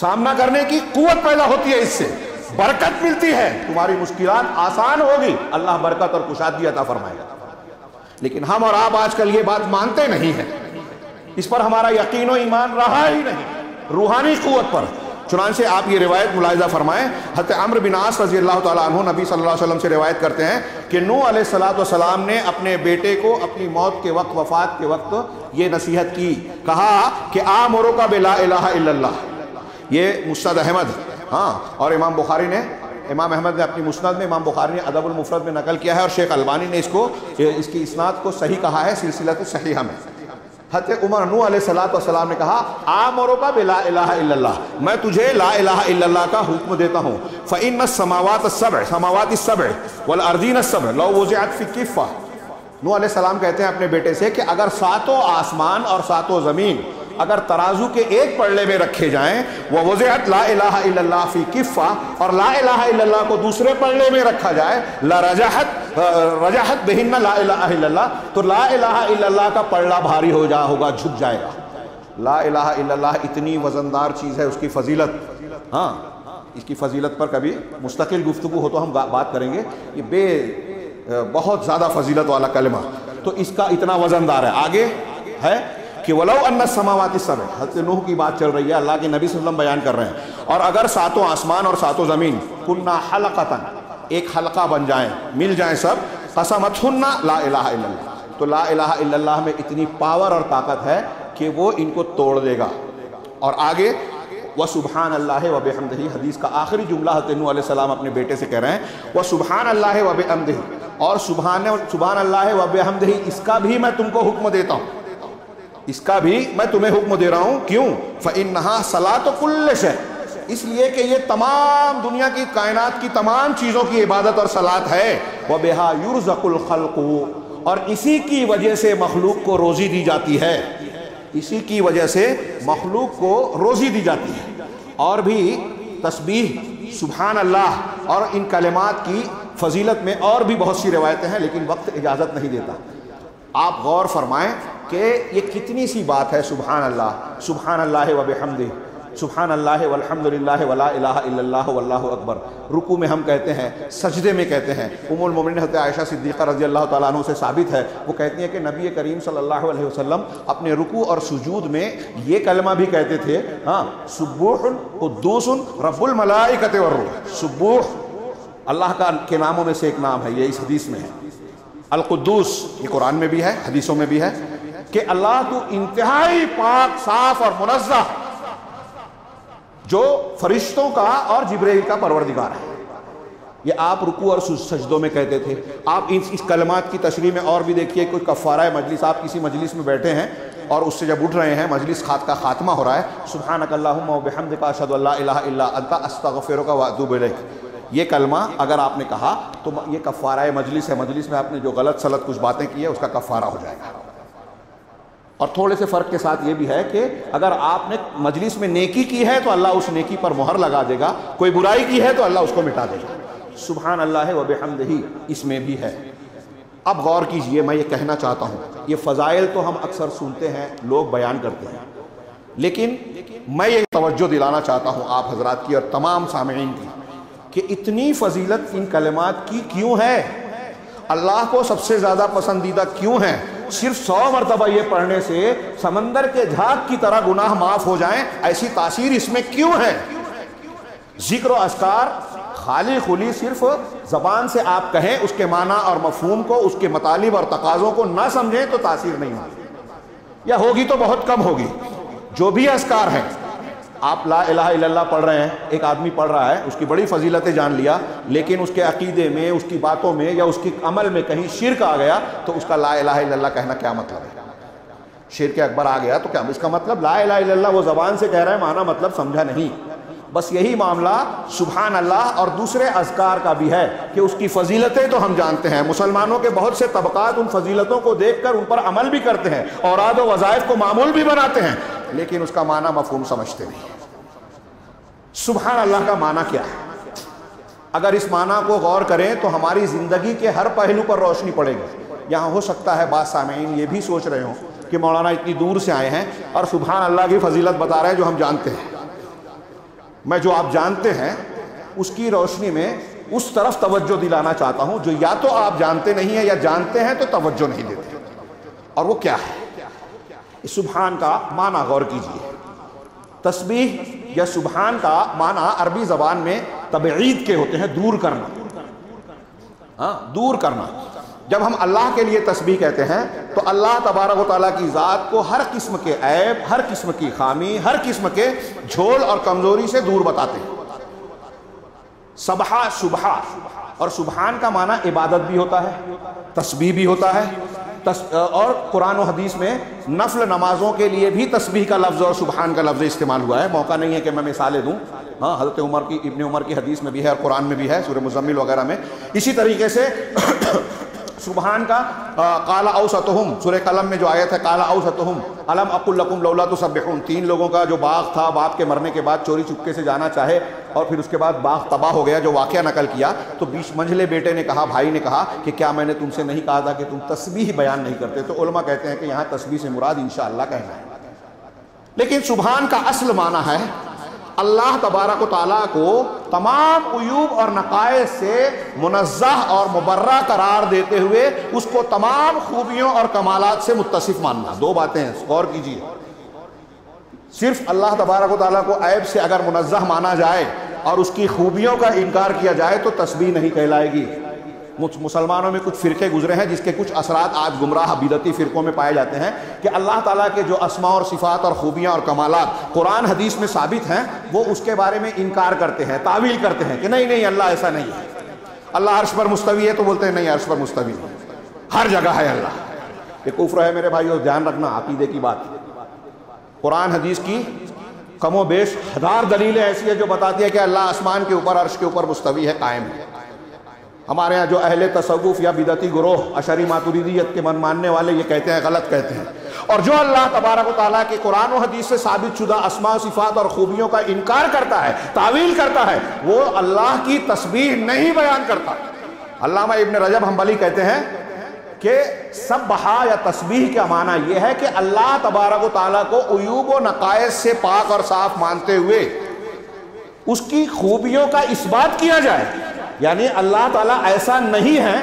سامنا کرنے کی قوت پیدا ہوتی ہے، اس سے برکت ملتی ہے، تمہاری مشکلات آسان ہوگی، اللہ برکت اور کشادگی عطا فرمائے گا۔ لیکن ہم اور آپ آج کل یہ بات مانتے نہیں ہیں، اس پر ہمارا یقین و ایمان رہا ہی نہیں، روحانی قوت پر۔ چنانچہ آپ یہ روایت ملاحظہ فرمائیں، حضرت عمرو بن عاص رضی اللہ تعالیٰ عنہ نبی صلی اللہ علیہ وسلم سے روایت کرتے ہیں کہ نوح علیہ السلام نے اپنے بیٹے کو اپنی موت کے وقت، وفات کے وقت یہ نصیحت کی، کہا کہ آمرک بلا الہ الا اللہ۔ یہ مسند احمد، ہاں، اور امام بخاری نے، امام احمد نے اپنی مسند میں، امام بخاری نے ادب المفرد میں نقل کیا ہے، اور شیخ البانی نے اس کی اسناد کو صحیح کہا ہے سلسلۃ الصحیحہ میں۔ حضرت عمر نوح علیہ السلام نے کہا آمرک بلا الہ الا اللہ، میں تجھے لا الہ الا اللہ کا حکم دیتا ہوں، فإن السماوات السبع والأرضین السبع لو وضعت فی کفہ۔ نوح علیہ السلام کہتے ہیں اپنے بیٹے سے کہ اگر ساتوں آسمان اور ساتوں زمین اگر ترازو کے ایک پلڑے میں رکھے جائیں، وَوَضِعَتْ لَا إِلَهَ إِلَّا اللَّهُ فِي كِفَّةٍ، اور لا الہ الا اللہ کو دوسرے پلڑے میں رکھا جائے، رجحت بہن لا الہ الا اللہ، تو لا الہ الا اللہ کا پلڑا بھاری ہوگا، جھک جائے گا۔ لا الہ الا اللہ اتنی وزندار چیز ہے، اس کی فضیلت، ہاں، اس کی فضیلت پر کبھی مستقل گفتگو ہو تو ہم بات کریں گے، یہ بہت زیادہ فضیلت والا کلمہ، تو اس کا اتنا وزندار ہے۔ آگے ہے کہ وَلَوْ أَنَّ السَّمَاوَاتِ السَّبْعَ، حضرت نوح کی بات چل رہی ہے، اللہ کے نبی صلی اللہ علیہ وسلم بیان کر رہے ہیں، اور اگر ساتوں آسمان اور ساتوں زمین كُنَّا حَلَقَةً، ایک حلقہ بن جائیں، مل جائیں سب، قَسَمَتْهُنَّ لَا إِلَهَ إِلَّا اللَّهُ، تو لا الہ الا اللہ میں اتنی پاور اور طاقت ہے کہ وہ ان کو توڑ دے گا۔ اور آگے وَسُبْحَانَ اللَّهِ وَبِحَمْدِهِ، حدیث کا آخری جملہ حضرت نوح علیہ السلام اپنے بیٹے سے کہہ رہے ہیں وَسُبْحَانَ اللَّهِ وَبِحَمْدِهِ، اور سبحان اللہ وبحمدہ، اس کا بھی میں تم کو حکم دیتا ہوں، اس کا بھی میں تمہیں حکم دے رہا ہوں۔ کیوں؟ فَإِنَّهَا صَلَاةُ كُلِّ شَيْءٍ، اس لیے کہ یہ تمام دنیا کی، کائنات کی تمام چیزوں کی عبادت اور صلاۃ ہے۔ وَبِهَا يُرْزَقُ الْخَلْقُ، اور اسی کی وجہ سے مخلوق کو روزی دی جاتی ہے، اسی کی وجہ سے مخلوق کو روزی دی جاتی ہے۔ اور بھی تسبیح، سبحان اللہ اور ان کلمات کی فضیلت میں اور بھی بہت سی روایتیں ہیں، لیکن وقت اجازت نہیں دیتا۔ آپ غور فرمائیں کہ یہ کتنی سی بات ہے، سبحان اللہ وبحمدہ، سبحان اللہ والحمدللہ ولا الہ الا اللہ واللہ اکبر۔ رکوع میں ہم کہتے ہیں، سجدے میں کہتے ہیں۔ ام المومنین حضرت عائشہ صدیقہ رضی اللہ تعالیٰ عنہ سے ثابت ہے، وہ کہتی ہیں کہ نبی کریم صلی اللہ علیہ وسلم اپنے رکوع اور سجود میں یہ کلمہ بھی کہتے تھے، ہاں، سبوح قدوس رب الملائکۃ والروح۔ سبوح اللہ کے ناموں میں سے ایک نام ہے، یہ اس حدیث میں ہے۔ القدوس، یہ قرآن میں بھی ہے، حدیثوں میں بھی ہے کہ اللہ تو انتہائی پاک، صاف اور منزہ، جو فرشتوں کا اور جبرائیل کا پروردگار ہے۔ یہ آپ رکوع اور سجدوں میں کہتے تھے۔ آپ اس کلمات کی تشریح میں اور بھی دیکھیے، کوئی کفارہ مجلس، آپ کسی مجلس میں بیٹھے ہیں اور اس سے جب اٹھ رہے ہیں، مجلس کا خاتمہ ہو رہا ہے، سبحانک اللہم وبحمدک اشہد ان لا الہ الا انت استغفرک واتوب الیک، یہ کلمہ اگر آپ نے کہا تو یہ کفارہ مجلس ہے، مجلس میں آپ نے جو غلط سلط کچھ باتیں کی ہے اس کا کفارہ ہو جائے گا۔ اور تھوڑے سے فرق کے ساتھ یہ بھی ہے کہ اگر آپ نے مجلس میں نیکی کی ہے تو اللہ اس نیکی پر مہر لگا دے گا، کوئی برائی کی ہے تو اللہ اس کو مٹا دے گا۔ سبحان اللہ وبحمدہ اس میں بھی ہے۔ اب غور کیجئے، میں یہ کہنا چاہتا ہوں، یہ فضائل تو ہم اکثر سنتے ہیں، لوگ بیان کرتے ہیں، لیکن میں یہ توجہ دلانا چاہتا ہوں آپ حضرات کی اور تمام سامعین کی کہ اتنی فضیلت ان کلمات کی کیوں ہے؟ اللہ کو سب سے زیادہ پسندیدہ کیوں ہیں؟ صرف 100 مرتبہ یہ پڑھنے سے سمندر کے جھاگ کی طرح گناہ معاف ہو جائیں، ایسی تاثیر اس میں کیوں ہے؟ ذکر و اذکار خالی خلی صرف زبان سے آپ کہیں، اس کے معنی اور مفہوم کو، اس کے مطالب اور تقاضوں کو نہ سمجھیں تو تاثیر نہیں ہوگی، یا ہوگی تو بہت کم ہوگی۔ جو بھی اذکار ہیں، آپ لا الہ الا اللہ پڑھ رہے ہیں، ایک آدمی پڑھ رہا ہے، اس کی بڑی فضیلتیں جان لیا، لیکن اس کے عقیدے میں، اس کی باتوں میں یا اس کے عمل میں کہیں شرک آ گیا تو اس کا لا الہ الا اللہ کہنا کیا مطلب ہے؟ شرک اکبر آ گیا تو کیا اس کا مطلب لا الہ الا اللہ وہ زبان سے کہہ رہا ہے، معنی مطلب سمجھا نہیں۔ بس یہی معاملہ سبحان اللہ اور دوسرے اذکار کا بھی ہے کہ اس کی فضیلتیں تو ہم جانتے ہیں، مسلمانوں کے بہت سے طبقات ان فضیلتوں کو دیکھ کر ان پر عمل بھی کرتے ہیں، اوراد و وظائف کو معمول بھی بناتے ہیں، لیکن اس کا معنی مفہوم سمجھتے نہیں۔ سبحان اللہ کا معنی کیا ہے؟ اگر اس معنی کو غور کریں تو ہماری زندگی کے ہر پہلو پر روشنی پڑے گی۔ یہاں ہو سکتا ہے بعض سامعین یہ بھی سوچ رہے ہوں کہ مولانا اتنی دور سے آئے ہیں اور سبحان اللہ کی فضیلت بتا رہے ہیں جو ہم جانتے ہیں۔ میں جو آپ جانتے ہیں اس کی روشنی میں اس طرف توجہ دلانا چاہتا ہوں جو یا تو آپ جانتے نہیں ہیں یا جانتے ہیں تو توجہ نہیں دیتے، اور وہ کیا ہے؟ سبحان کا معنی غور کیجئے۔ تسبیح یا سبحان کا معنی عربی زبان میں تبعید کے ہوتے ہیں، دور کرنا، دور کرنا۔ جب ہم اللہ کے لیے تسبیح کہتے ہیں تو اللہ تبارک و تعالیٰ کی ذات کو ہر قسم کے عیب، ہر قسم کی خامی، ہر قسم کے جھول اور کمزوری سے دور بتاتے ہیں۔ سبحہ سبحہ، اور سبحان کا معنی عبادت بھی ہوتا ہے، تسبیح بھی ہوتا ہے، اور قرآن و حدیث میں نفل نمازوں کے لیے بھی تسبیح کا لفظ اور سبحان کا لفظ استعمال ہوا ہے۔ موقع نہیں ہے کہ میں مثالیں دوں، حضرت ابن عمر کی حدیث میں بھی ہے اور قرآن میں بھی ہے، سورہ مزمل وغیرہ میں۔ اسی طریقے سے سبحان کا قال اوسطہم، سورہ قلم میں جو آیت ہے قال اوسطہم الم اقل لکم لولا تسبحون، 3 لوگوں کا جو باغ تھا، باپ کے مرنے کے بعد چوری چپکے سے جانا چاہے اور پھر اس کے بعد باغ تباہ ہو گیا، جو واقعہ نقل کیا تو بیچ منجھلے بیٹے نے کہا، بھائی نے کہا کہ کیا میں نے تم سے نہیں کہا تھا کہ تم تسبیح بیان نہیں کرتے؟ تو علماء کہتے ہیں کہ یہاں تسبیح سے مراد انشاءاللہ کہنا ہے۔ لیکن سبحان کا اصل معنی ہے اللہ تبارک و تعالیٰ کو تمام عیوب اور نقائص سے منزہ اور مبرہ قرار دیتے ہوئے اس کو تمام خوبیوں اور کمالات سے متصف ماننا۔ 2 باتیں ہیں، غور کیجیے۔ صرف اللہ تبارک و تعالیٰ کو عیب سے اگر منزہ مانا جائے اور اس کی خوبیوں کا انکار کیا جائے تو تسبیح نہیں کہلائے گی۔ مسلمانوں میں کچھ فرقے گزرے ہیں جس کے کچھ اثرات آج گمراہ بدعتی فرقوں میں پائے جاتے ہیں کہ اللہ تعالیٰ کے جو اسماء اور صفات اور خوبیاں اور کمالات قرآن حدیث میں ثابت ہیں وہ اس کے بارے میں انکار کرتے ہیں، تعویل کرتے ہیں کہ نہیں اللہ ایسا نہیں ہے۔ اللہ عرش پر مستوی ہے تو بولتے ہیں نہیں عرش پر مستوی نہیں، ہر جگہ ہے اللہ۔ یہ کفر ہے میرے بھائیو، دھیان رکھنا، عقیدے کی بات۔ قرآن حدیث کی کم و بیش 1000 دلیلیں ایسی ہیں جو بتاتی ہے کہ اللہ آسمان کے اوپر، عرش کے اوپر مستوی ہے، قائم ہے۔ ہمارے ہاں جو اہل تصوف یا بدعتی گروہ اشعری ماتریدیت کے من ماننے والے یہ کہتے ہیں، غلط کہتے ہیں، اور جو اللہ تبارک و تعالیٰ کے قرآن و حدیث سے ثابت شدہ اسماء و صفات اور خوبیوں کا انکار کرتا ہے، تعویل کرتا ہے، وہ اللہ کی تسبیح نہیں بیان کرتا۔ علامہ ابن رجب حنبلی کہتے ہیں کہ سبحہ یا تسبیح کا معنی یہ ہے کہ اللہ تبارک و تعالیٰ کو عیوب و نقائص سے پاک اور صاف مانتے ہوئے اس کی خوبیوں کا اثبات کیا جائے، یعنی اللہ تعالیٰ ایسا نہیں ہے۔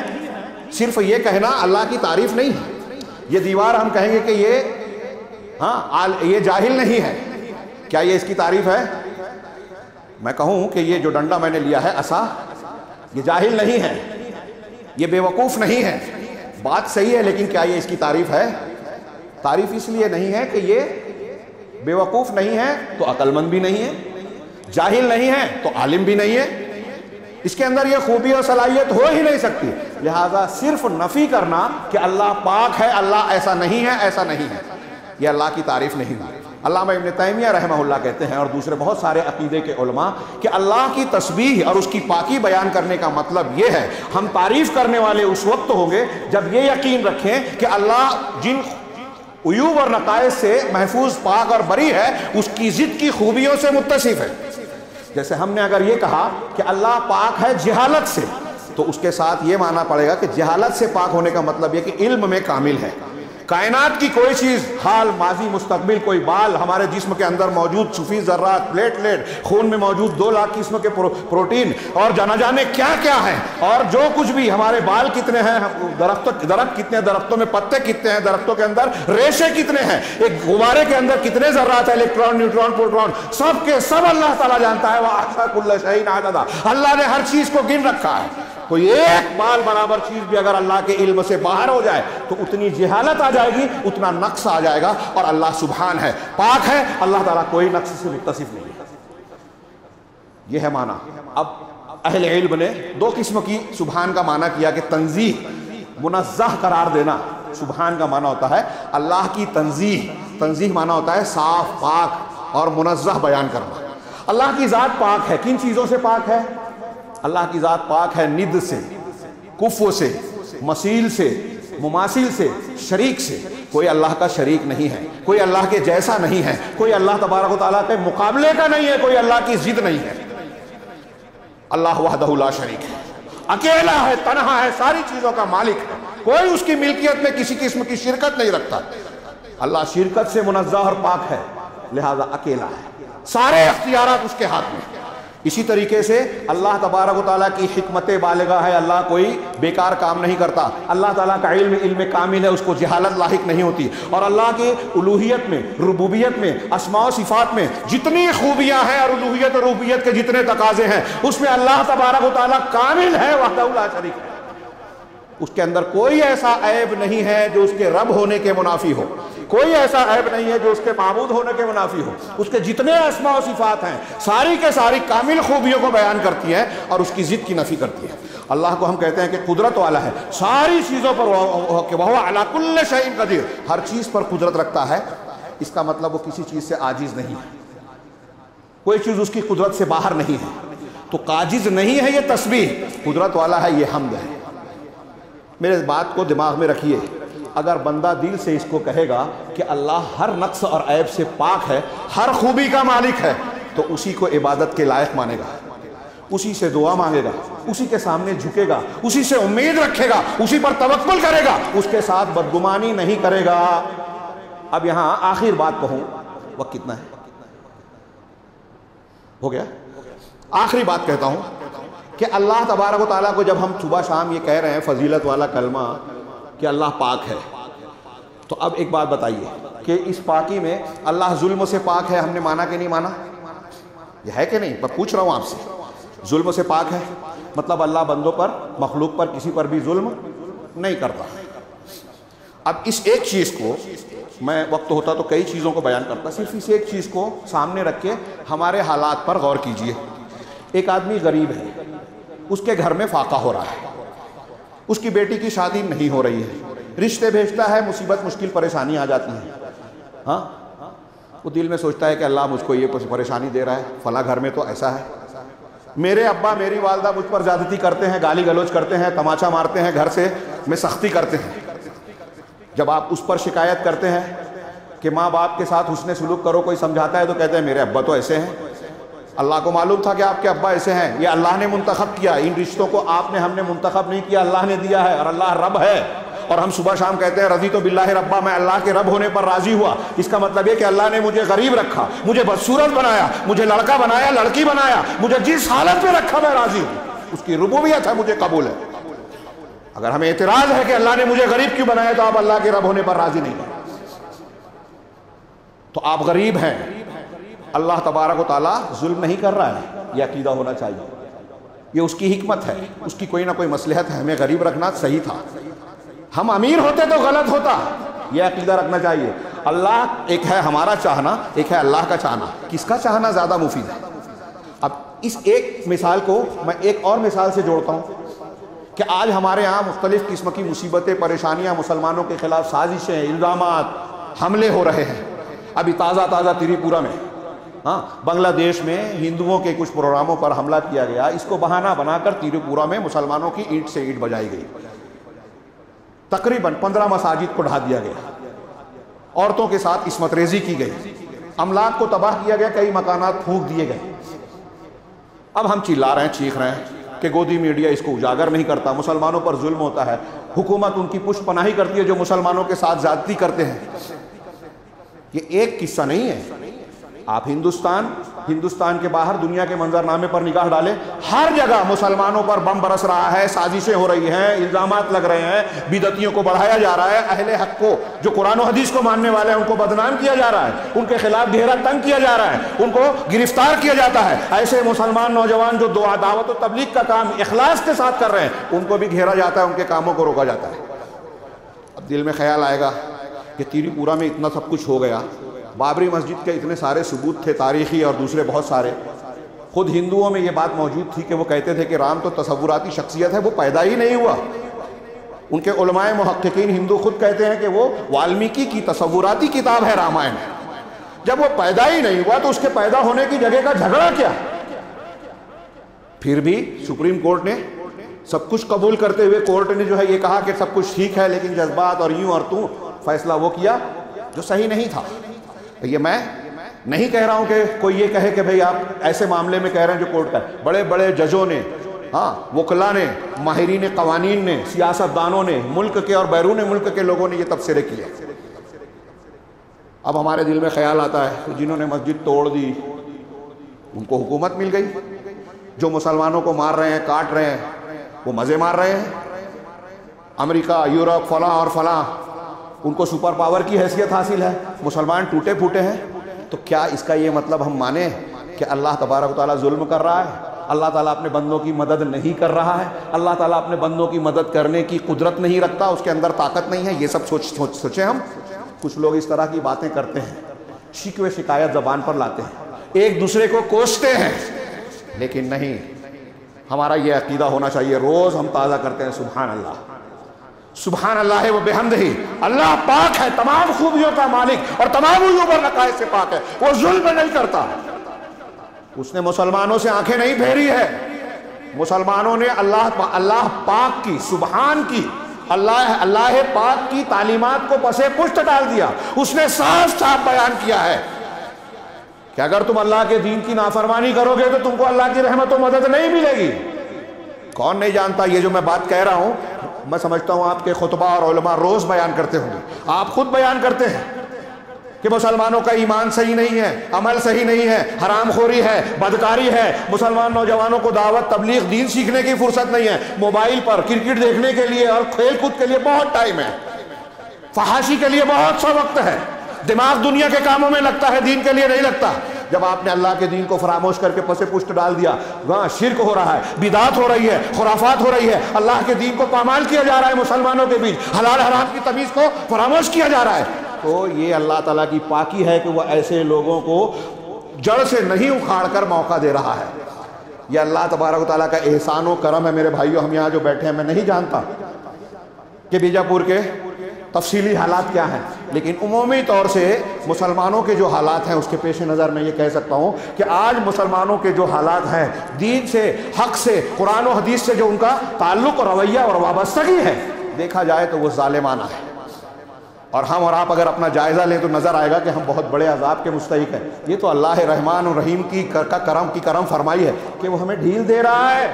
صرف یہ کہنا اللہ کی تعریف نہیں ہے۔ یہ دیوار ہم کہیں گے کہ یہ جاہل نہیں ہے، کیا یہ اس کی تعریف ہے؟ میں کہوں کہ یہ جو ڈنڈا میں نے لیا ہے عصا، یہ جاہل نہیں ہے، یہ بے وقوف نہیں ہے، بات صحیح ہے، لیکن کیا یہ اس کی تعریف ہے؟ تعریف اس لیے نہیں ہے کہ یہ بے وقوف نہیں ہے تو عقل مند بھی نہیں ہے، جاہل نہیں ہے تو عالم بھی نہیں ہے، اس کے اندر یہ خوبی اور صلاحیت ہو ہی نہیں سکتی۔ لہذا صرف نفی کرنا کہ اللہ پاک ہے، اللہ ایسا نہیں ہے، ایسا نہیں ہے، یہ اللہ کی تعریف نہیں ہے۔ علامہ ابن تیمیہ رحمہ اللہ کہتے ہیں اور دوسرے بہت سارے عقیدے کے علماء کہ اللہ کی تسبیح اور اس کی پاکی بیان کرنے کا مطلب یہ ہے، ہم تعریف کرنے والے اس وقت ہوں گے جب یہ یقین رکھیں کہ اللہ جن عیوب اور نقائص سے محفوظ، پاک اور بری ہے، اس کی ضد کی خوبیوں سے متصف ہے۔ جیسے ہم نے اگر یہ کہا کہ اللہ پاک ہے جہالت سے، تو اس کے ساتھ یہ معنی پڑے گا کہ جہالت سے پاک ہونے کا مطلب یہ کہ علم میں کامل ہے، کائنات کی کوئی چیز، حال، ماضی، مستقبل، کوئی بال ہمارے جسم کے اندر موجود صفی ذرات، پلیٹلیٹ، خون میں موجود 2 لاکھ قسم کے پروٹین، اور جانا جانے کیا کیا ہے، اور جو کچھ بھی ہمارے بال کتنے ہیں، درخت کتنے، درختوں میں پتے کتنے ہیں، درختوں کے اندر ریشے کتنے ہیں، ایک غبارے کے اندر کتنے ذرات ہیں، الیکٹران، نیوٹران، پروٹون، سب کے سب اللہ تعالیٰ جانتا ہے۔ وَأَحْصَىٰ كُلَّ شَيْءٍ عَدَدًا، اللہ نے ہر چیز کو گن رکھا ہے۔ کوئی ایک بال برابر چیز بھی اگر اللہ کے علم سے باہر ہو جائے تو اتنی جہالت آ جائے گی، اتنا نقص آ جائے گا، اور اللہ سبحان ہے، پاک ہے، اللہ تعالیٰ کوئی نقص سے متصف نہیں ہے۔ یہ ہے معنی۔ اب اہل علم نے 2 قسم کی سبحان کا معنی کیا کہ تنزیہ، منزہ قرار دینا۔ سبحان کا معنی ہوتا ہے اللہ کی تنزیہ، تنزیہ معنی ہوتا ہے صاف، پاک، اور منزہ بیان کرنا۔ اللہ کی ذات پاک ہے، کن چیزوں سے پاک ہے؟ اللہ کی ذات پاک ہے ند سے، کفو سے، مثیل سے، مماثل سے، شریک سے۔ کوئی اللہ کا شریک نہیں ہے، کوئی اللہ کے جیسا نہیں ہے، کوئی اللہ تبارک و تعالیٰ کے مقابلے کا نہیں ہے، کوئی اللہ کی ضد نہیں ہے۔ اللہ وحدہ لا شریک ہے، اکیلا ہے، تنہا ہے، ساری چیزوں کا مالک ہے، کوئی اس کی ملکیت میں کسی قسم کی شرکت نہیں رکھتا۔ اللہ شرکت سے منزہ اور پاک ہے، لہذا اکیلا ہے، سارے اختیارات اس کے ہاتھ میں۔ اسی طریقے سے اللہ تبارک و تعالیٰ کی حکمت بالغہ ہے، اللہ کوئی بیکار کام نہیں کرتا، اللہ تعالیٰ کا علم کامل ہے، اس کو جہالت لاحق نہیں ہوتی، اور اللہ کی الوہیت میں، ربوبیت میں، اسماء و صفات میں جتنی خوبیاں ہیں، اور الوہیت اور ربوبیت کے جتنے تقاضے ہیں، اس میں اللہ تبارک و تعالیٰ کامل ہے، وحدہ لا شریک ہے۔ اس کے اندر کوئی ایسا عیب نہیں ہے جو اس کے رب ہونے کے منافی ہو، کوئی ایسا عیب نہیں ہے جو اس کے معبود ہونے کے منافی ہو۔ اس کے جتنے اسماء و صفات ہیں ساری کے ساری کامل خوبیوں کو بیان کرتی ہیں اور اس کی ضد کی نفی کرتی ہے۔ اللہ کو ہم کہتے ہیں کہ قدرت والا ہے، ساری چیزوں پر، کہ وَهُوَ عَلَىٰ كُلِّ شَيْءٍ قَدِيرٌ، ہر چیز پر قدرت رکھتا ہے۔ اس کا مطلب وہ کسی چیز سے عاجز نہیں ہے، کوئی چیز اس کی قدرت سے باہر نہیں ہے، تو عاجز نہیں ہے، یہ تسبیح، قدرت والا ہے، یہ حمد ہے۔ میرے اس بات کو دماغ میں رکھیے، اگر بندہ دل سے اس کو کہے گا کہ اللہ ہر نقص اور عیب سے پاک ہے، ہر خوبی کا مالک ہے، تو اسی کو عبادت کے لائق مانے گا، اسی سے دعا مانگے گا، اسی کے سامنے جھکے گا، اسی سے امید رکھے گا، اسی پر توکل کرے گا، اس کے ساتھ بدگمانی نہیں کرے گا۔ اب یہاں آخر بات کہوں، وقت کتنا ہے؟ ہو گیا؟ آخری بات کہتا ہوں کہ اللہ تبارک و تعالیٰ کو جب ہم صبح شام یہ کہہ رہے ہیں فضیلت والا کلمہ کہ اللہ پاک ہے، تو اب ایک بات بتائیے کہ اس پاکی میں اللہ ظلم سے پاک ہے، ہم نے مانا کہ نہیں مانا؟ یہ ہے کہ نہیں؟ میں پوچھ رہا ہوں آپ سے، ظلم سے پاک ہے مطلب اللہ بندوں پر، مخلوق پر کسی پر بھی ظلم نہیں کرتا۔ اب اس ایک چیز کو، میں وقت ہوتا تو کئی چیزوں کو بیان کرتا، صرف اس ایک چیز کو سامنے رکھ کے ہمارے حالات پر غور کیجئے۔ ایک آدمی غریب ہے، اس کے گھر میں فاقہ ہو رہا ہے، اس کی بیٹی کی شادی نہیں ہو رہی ہے، رشتے بھیجتا ہے، مصیبت مشکل پریشانی آ جاتی ہیں، ہاں وہ دل میں سوچتا ہے کہ اللہ مجھ کو یہ پریشانی دے رہا ہے، فلاں گھر میں تو ایسا ہے، میرے ابا میری والدہ مجھ پر زیادتی کرتے ہیں، گالی گلوچ کرتے ہیں، تماچا مارتے ہیں، گھر سے میں سختی کرتے ہیں۔ جب آپ اس پر شکایت کرتے ہیں کہ ماں باپ کے ساتھ حسن سلوک کرو، کوئی سمجھاتا ہے تو کہتے ہیں میرے ابا تو ایسے ہیں، اللہ کو معلوم تھا کہ آپ کے ابا ایسے ہیں، یہ اللہ نے منتخب کیا، ان رشتوں کو آپ نے، ہم نے منتخب نہیں کیا، اللہ نے دیا ہے، اور اللہ رب ہے۔ اور ہم صبح شام کہتے ہیں رضیت باللہ ربا، میں اللہ کے رب ہونے پر راضی ہوا، اس کا مطلب یہ کہ اللہ نے مجھے غریب رکھا، مجھے بدصورت بنایا، مجھے لڑکا بنایا، لڑکی بنایا، مجھے جس حالت میں رکھا میں راضی ہوں، اس کی ربوبیت ہے، مجھے قبول ہے۔ اگر ہمیں اعتراض ہے کہ اللہ نے مجھے غریب کیوں بنایا، تو آپ اللہ کے رب ہونے پر راضی نہیں ہیں، تو آپ غریب ہیں، اللہ تبارک و تعالیٰ ظلم نہیں کر رہا ہے، یہ عقیدہ ہونا چاہیے، یہ اس کی حکمت ہے، اس کی کوئی نہ کوئی مصلحت ہے، ہمیں غریب رکھنا صحیح تھا، ہم امیر ہوتے تو غلط ہوتا، یہ عقیدہ رکھنا چاہیے۔ اللہ ایک ہے ہمارا چاہنا، ایک ہے اللہ کا چاہنا، کس کا چاہنا زیادہ مفید ہے؟ اب اس ایک مثال کو میں ایک اور مثال سے جوڑتا ہوں کہ آج ہمارے ہاں مختلف قسم کی مصیبتیں، پریشانیاں، مسلمانوں کے خلاف سازشیں، الزامات، حملے ہو رہے ہیں۔ ابھی تازہ تریپورہ میں، بنگلہ دیش میں ہندوؤں کے کچھ پروگراموں پر حملہ کیا گیا، اس کو بہانہ بنا کر تریپورہ میں مسلمانوں کی اینٹ سے اینٹ بجائی گئی، تقریباً 15 مساجد کو ڈھا دیا گیا، عورتوں کے ساتھ عصمت ریزی کی گئی، املاک کو تباہ کیا گیا، کئی مکانات پھونک دیے گئے۔ اب ہم چلا رہے ہیں، چیخ رہے ہیں کہ گودی میڈیا اس کو اجاگر نہیں کرتا، مسلمانوں پر ظلم ہوتا ہے۔ حکومت ان کی پشت پناہی کرتی ہے جو مسلمانوں کے ساتھ زیادتی کرتے ہیں. یہ ایک قصہ نہیں ہے. آپ ہندوستان کے باہر دنیا کے منظرنامے پر نگاہ ڈالیں, ہر جگہ مسلمانوں پر بم برس رہا ہے, سازشیں ہو رہی ہیں, الزامات لگ رہے ہیں, بدعتیوں کو بڑھایا جا رہا ہے, اہل حق کو جو قرآن و حدیث کو ماننے والے ہیں ان کو بدنام کیا جا رہا ہے, ان کے خلاف گھیرا تنگ کیا جا رہا ہے, ان کو گرفتار کیا جاتا ہے. ایسے مسلمان نوجوان جو دعوت و تبلیغ کا کام اخلاص کے ساتھ کر رہے ہیں ان کو بھی گھیرا جاتا ہے, ان کے کاموں کو روکا جاتا ہے. اب دل میں خیال آئے گا کہ تیری پورا میں اتنا سب کچھ ہو گیا, بابری مسجد کے اتنے سارے ثبوت تھے تاریخی اور دوسرے بہت سارے. خود ہندوؤں میں یہ بات موجود تھی کہ وہ کہتے تھے کہ رام تو تصوراتی شخصیت ہے, وہ پیدا ہی نہیں ہوا. ان کے علماء محققین ہندو خود کہتے ہیں کہ وہ والمیکی کی تصوراتی کتاب ہے رامائن. جب وہ پیدا ہی نہیں ہوا تو اس کے پیدا ہونے کی جگہ کا جھگڑا کیا؟ پھر بھی سپریم کورٹ نے سب کچھ قبول کرتے ہوئے کورٹ نے جو ہے یہ کہا کہ سب کچھ ٹھیک ہے, لیکن جذبات اور یوں اور توں فیصلہ وہ کیا جو صحیح نہیں تھا. یہ میں نہیں کہہ رہا ہوں کہ کوئی یہ کہے کہ بھئی آپ ایسے معاملے میں کہہ رہے ہیں جو کورٹ کا ہے. بڑے بڑے ججوں نے, وکلا نے, ماہرین قوانین نے, سیاست دانوں نے, ملک کے اور بیرون ملک کے لوگوں نے یہ تبصرے کیے. اب ہمارے دل میں خیال آتا ہے کہ جنہوں نے مسجد توڑ دی ان کو حکومت مل گئی, جو مسلمانوں کو مار رہے ہیں, کاٹ رہے ہیں, وہ مزے مار رہے ہیں. امریکہ, یورپ, فلاں اور فلاں ان کو سپر پاور کی حیثیت حاصل ہے, مسلمان ٹوٹے پھوٹے ہیں. تو کیا اس کا یہ مطلب ہم مانیں کہ اللہ تبارک و تعالیٰ ظلم کر رہا ہے, اللہ تعالیٰ اپنے بندوں کی مدد نہیں کر رہا ہے, اللہ تعالیٰ اپنے بندوں کی مدد کرنے کی قدرت نہیں رکھتا, اس کے اندر طاقت نہیں ہے؟ یہ سب سوچیں ہم. کچھ لوگ اس طرح کی باتیں کرتے ہیں, شکوے شکایت زبان پر لاتے ہیں, ایک دوسرے کو کوستے ہیں, لیکن نہیں, ہمارا یہ عقیدہ ہونا چاہیے. روز ہم تازہ کرتے ہیں سبحان اللہ, سبحان اللہ و بحمدہ, اللہ پاک ہے, تمام خوبیوں کا مالک اور تمام عیوب اور نقائص سے پاک ہے, وہ ظلم نہیں کرتا. اس نے مسلمانوں سے آنکھیں نہیں پھیری ہے. مسلمانوں نے اللہ پاک کی, سبحان کی, اللہ پاک کی تعلیمات کو پسے پشت ڈال دیا. اس نے صاف صاف بیان کیا ہے کہ اگر تم اللہ کے دین کی نافرمانی کرو گے تو تم کو اللہ کی رحمت و مدد نہیں ملے گی. کون نہیں جانتا؟ یہ جو میں بات کہہ رہا ہوں میں سمجھتا ہوں آپ کے خطبہ اور علماء روز بیان کرتے ہوں گے. آپ خود بیان کرتے ہیں کہ مسلمانوں کا ایمان صحیح نہیں ہے, عمل صحیح نہیں ہے, حرام خوری ہے, بدکاری ہے. مسلمان نوجوانوں کو دعوت تبلیغ دین سیکھنے کی فرصت نہیں ہے. موبائل پر کرکٹ دیکھنے کے لیے اور کھیل کود کے لیے بہت ٹائم ہے, فحاشی کے لیے بہت سا وقت ہے, دماغ دنیا کے کاموں میں لگتا ہے, دین کے لیے نہیں لگتا. جب آپ نے اللہ کے دین کو فراموش کر کے پسے پشت ڈال دیا, وہاں شرک ہو رہا ہے, بدعات ہو رہی ہے, خرافات ہو رہی ہے, اللہ کے دین کو پامال کیا جا رہا ہے, مسلمانوں کے بیچ حلال حرام کی تمیز کو فراموش کیا جا رہا ہے, تو یہ اللہ تعالیٰ کی پاکی ہے کہ وہ ایسے لوگوں کو جڑ سے نہیں اکھاڑ کر موقع دے رہا ہے. یہ اللہ تبارک و تعالیٰ کا احسان و کرم ہے. میرے بھائیوں, ہم یہاں جو بیٹھے ہیں, میں نہیں جانتا کہ بیجاپور کے تفصیلی حالات کیا ہیں, لیکن عمومی طور سے مسلمانوں کے جو حالات ہیں اس کے پیش نظر میں یہ کہہ سکتا ہوں کہ آج مسلمانوں کے جو حالات ہیں, دین سے, حق سے, قرآن و حدیث سے جو ان کا تعلق اور رویہ اور وابستگی ہے, دیکھا جائے تو وہ ظالمانہ ہے. اور ہم اور آپ اگر اپنا جائزہ لیں تو نظر آئے گا کہ ہم بہت بڑے عذاب کے مستحق ہیں. یہ تو اللہ رحمان و رحیم کی کرم فرمائی ہے کہ وہ ہمیں ڈھیل دے رہا ہے.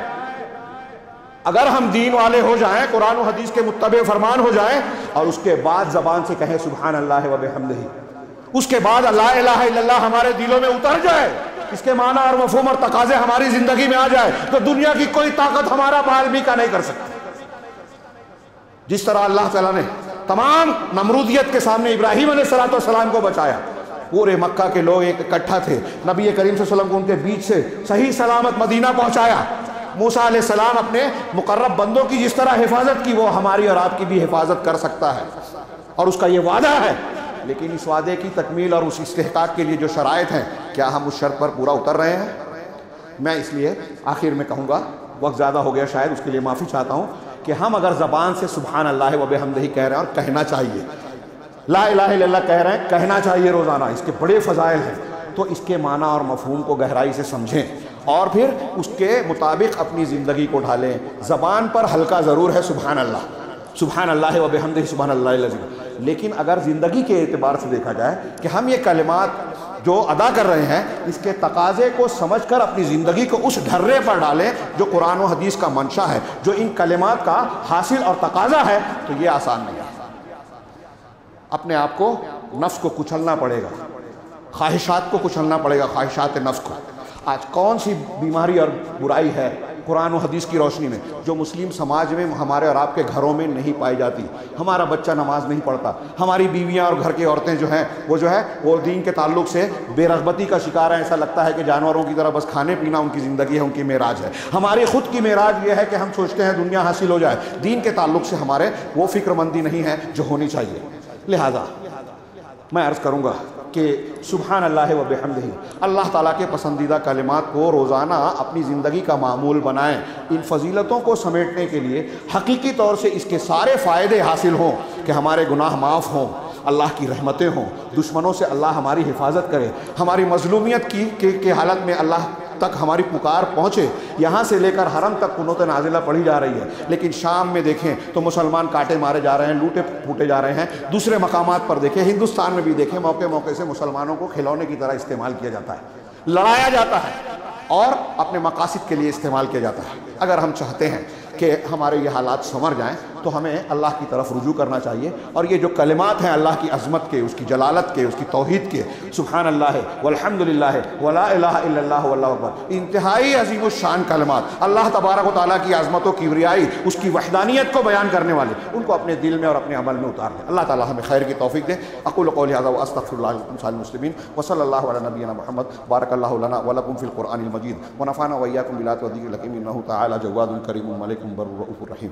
اگر ہم دین والے ہو جائیں, قرآن و حدیث کے متبع فرمان ہو جائیں, اور اس کے بعد زبان سے کہیں سبحان اللہ و بحمدہ, اس کے بعد لا الہ الا اللہ ہمارے دلوں میں اتر جائے, اس کے معنی اور مفہوم اور تقاضے ہماری زندگی میں آ جائے, تو دنیا کی کوئی طاقت ہمارا بال بھی کا نہیں کر سکتی. جس طرح اللہ تعالیٰ نے تمام نمرودیت کے سامنے ابراہیم علیہ السلام کو بچایا, پورے مکہ کے لوگ ایک اکٹھا تھے, نبی کریم صلی اللہ علیہ وسلم کو ان کے بیچ سے صحیح سلامت مدینہ پہنچایا. موسیٰ علیہ السلام اپنے مقرب بندوں کی جس طرح حفاظت کی, وہ ہماری اور آپ کی بھی حفاظت کر سکتا ہے, اور اس کا یہ وعدہ ہے. لیکن اس وعدے کی تکمیل اور اس استحقاق کے لیے جو شرائط ہیں, کیا ہم اس شرط پر پورا اتر رہے ہیں؟ میں اس لیے آخر میں کہوں گا, وقت زیادہ ہو گیا شاید, اس کے لیے معافی چاہتا ہوں, کہ ہم اگر زبان سے سبحان اللہ و بحمدہ کہہ رہے ہیں, اور کہنا چاہیے, لا الہ الا اللہ کہہ رہے ہیں, کہنا چاہیے روزانہ, اس کے بڑے فضائل ہیں, تو اس کے معنی اور مفہوم کو گہرائی سے سمجھیں اور پھر اس کے مطابق اپنی زندگی کو ڈھالیں. زبان پر ہلکا ضرور ہے سبحان اللہ و بحمدہ سبحان اللہ العظیم, لیکن اگر زندگی کے اعتبار سے دیکھا جائے کہ ہم یہ کلمات جو ادا کر رہے ہیں اس کے تقاضے کو سمجھ کر اپنی زندگی کو اس ڈھرے پر ڈالیں جو قرآن و حدیث کا منشا ہے، جو ان کلمات کا حاصل اور تقاضا ہے، تو یہ آسان نہیں ہے۔ اپنے آپ کو، نفس کو کچلنا پڑے گا، خواہشات کو کچلنا پڑے گا، خواہشات نفس کو۔ آج کون سی بیماری اور برائی ہے قرآن و حدیث کی روشنی میں جو مسلم سماج میں، ہمارے اور آپ کے گھروں میں نہیں پائی جاتی؟ ہمارا بچہ نماز نہیں پڑھتا، ہماری بیویاں اور گھر کی عورتیں جو ہیں وہ دین کے تعلق سے بے رغبتی کا شکار ہیں، ایسا لگتا ہے کہ جانوروں کی طرح بس کھانے پینا ان کی زندگی ہے، ان کی معراج ہے۔ ہماری خود کی معراج یہ ہے کہ ہم سوچتے ہیں دنیا حاصل ہو جائے، دین کے تعلق سے ہمارے وہ فکر مندی نہیں ہے جو ہونی چاہیے۔ لہذا میں عرض کروں گا کہ سبحان اللہ و بحمدہ، اللہ تعالیٰ کے پسندیدہ کلمات کو روزانہ اپنی زندگی کا معمول بنائیں۔ ان فضیلتوں کو سمیٹنے کے لیے حقیقی طور سے اس کے سارے فائدے حاصل ہوں کہ ہمارے گناہ معاف ہوں، اللہ کی رحمتیں ہوں، دشمنوں سے اللہ ہماری حفاظت کرے، ہماری مظلومیت کی حالت میں اللہ تک ہماری پکار پہنچے۔ یہاں سے لے کر حرم تک قنوت نازلہ پڑھی جا رہی ہے، لیکن شام میں دیکھیں تو مسلمان کاٹے مارے جا رہے ہیں، لوٹے پھوٹے جا رہے ہیں۔ دوسرے مقامات پر دیکھیں، ہندوستان میں بھی دیکھیں، موقع موقع سے مسلمانوں کو کھلونے کی طرح استعمال کیا جاتا ہے، لڑایا جاتا ہے اور اپنے مقاصد کے لیے استعمال کیا جاتا ہے۔ اگر ہم چاہتے ہیں کہ ہمارے یہ حالات سنور جائیں تو ہمیں اللہ کی طرف رجوع کرنا چاہیے، اور یہ جو کلمات ہیں اللہ کی عظمت کے، اس کی جلالت کے، اس کی توحید کے، سبحان اللہ والحمد للہ ولا الہ الا اللہ واللہ اکبر، انتہائی عظیم الشان کلمات، اللہ تبارک و تعالیٰ کی عظمت و کبریائی، اس کی وحدانیت کو بیان کرنے والے، ان کو اپنے دل میں اور اپنے عمل میں اتار لیں۔ اللہ تعالیٰ ہمیں خیر کی توفیق دے۔ اقول قولی ھذا واستغفر اللہ لکم سائر المسلمین وصلی اللہ علی نبینا محمد، بارک اللہ لنا ولکم فی القرآن المجید ونفعنا وإیاکم بالآیات والذکر الحکیم، انہ تعالی جواد کریم ملک بر رؤوف رحیم۔